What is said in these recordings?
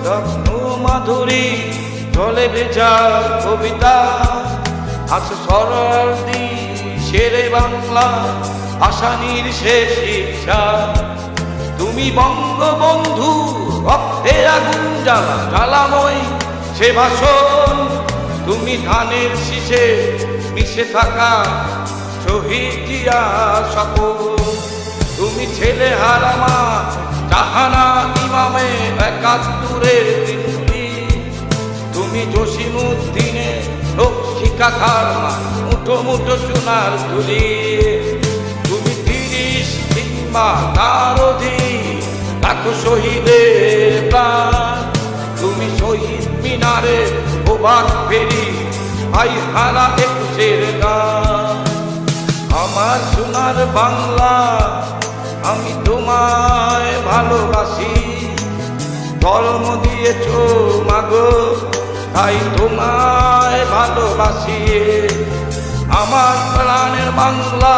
রত্ন মাধুরী জলে ভেজা কবিতা আছে শরদি শেরে বাংলা ভাষানির শেষ ইচ্ছা। তুমি বঙ্গবন্ধু রক্তে আগুন জ্বালা জ্বালাময় সে ভাষণ। তুমি ধানের শীষে মিশে থাকা শহীদ জিয়া শপথ। তুমি ছেলে হারামা জাহানা ইমামে ৭১-এর দিল্লি। তুমি জসিমউদ্দিনের লক্ষ্মী খারমা মুঠো মুঠো সোনার তুলি। তুমি ৩০ কিংবা তার অধিক লাখো শহীদের প্রাণ। তুমি শহীদ মিনারে ওবাক ফেরি ভাই হারা ২১-এর গান। আমার সোনার বাংলা আমি তোমায় ভালোবাসি। ধর্ম দিয়েছ মাগো তাই তোমায় ভালোবাসি। আমার প্রাণের বাংলা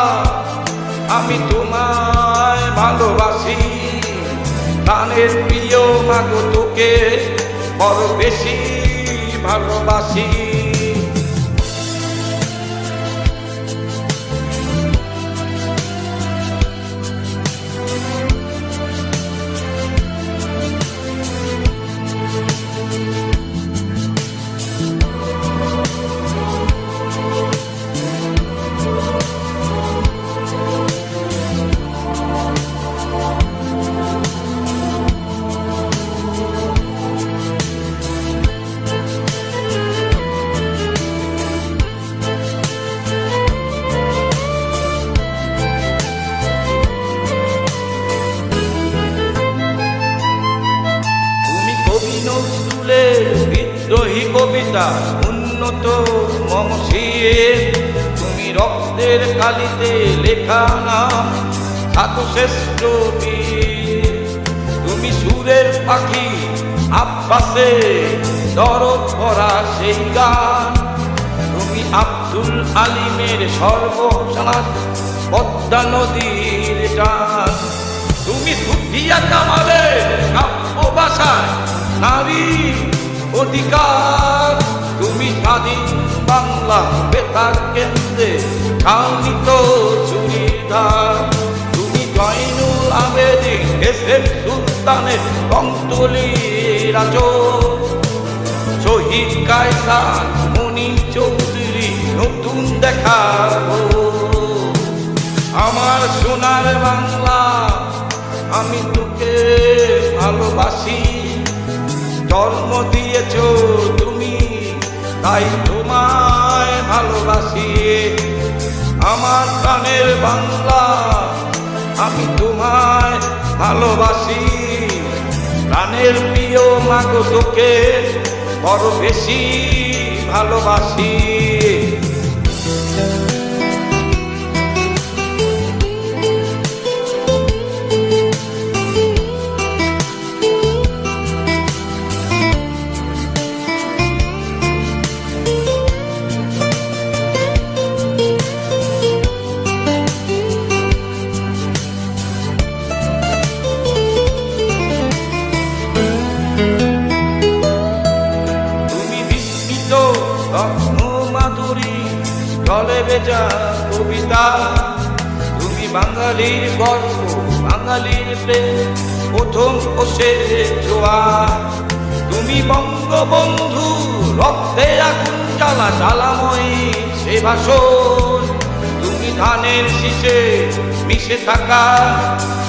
আমি তোমায় ভালোবাসি। প্রাণের প্রিয় মাগো তোকে বড় বেশি ভালোবাসি। বিদ্রোহী কবিতা উন্নত মমশির। তুমি রক্তের কালিতে লেখা নাম শ্রেষ্ঠ বীর। তুমি সুরের পাখি আব্বাসে দরদ ভরা সেই গান। তুমি আব্দুল আলিমের সর্বসানাত পদ্মা নদীর টান। তুমি সুফিয়া কামালের কাব্য ভাষায় নারী অধিকার। তুমি স্বাধীন বাংলা বেতার কেন্দ্রে কাঙ্ক্ষিত চুরিদার। তুমি জয়নুল আবেদিন এসএম সুলতানের কঙ্কলির আঁচল। শহীদ কায়সার মুনীর চৌধুরী নতুন দেখার। আমার সোনার বাংলা আমি তোকে ভালোবাসি। জন্ম দিয়েছ তুমি তাই তোমায় ভালোবাসি। আমার প্রাণের বাংলা আমি তোমায় ভালোবাসি। প্রাণের প্রিয় মাগো তোকে বড় বেশি ভালোবাসি। রত্ন মাধুরী জলে ভেজা কবিতা। তুমি বাঙালির গর্ব বাঙালির প্রেম প্রথম ও শেষ জোয়ার। তুমি বঙ্গবন্ধু রক্তে আগুন জ্বালা জ্বালাময় সে ভাষণ। তুমি ধানের শীষে মিশে থাকা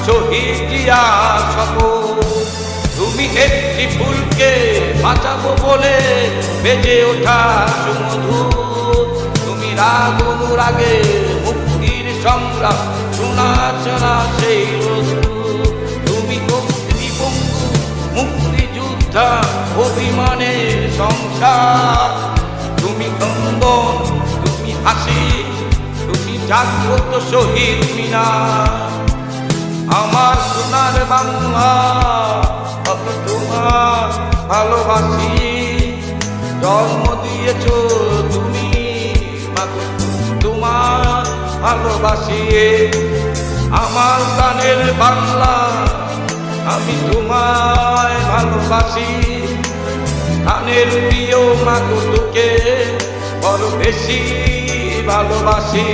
শহীদ জিয়া শপথ। তুমি একটি ফুলকে বাঁচাবো বলে বেজে ওঠা সুমধুর। তুমি রাগ অনুরাগে মুক্তির সংগ্রাম শোনা চলা সেই রোদ্দুর। তুমি অগ্নিপঙ্গু মুক্তিযোদ্ধা অভিমানের সংসার। তুমি কন্দন তুমি হাসি তুমি জাগ্রত শহীদ মিনার। আমার সোনার বাংলা তোমার ভালোবাসি। জন্ম দিয়েছ তুমি তোমার ভালোবাসি। আমার প্রাণের বাংলা আমি তোমায় ভালোবাসি। প্রাণের প্রিয় মা গো তোকে বড় বেশি ভালোবাসি।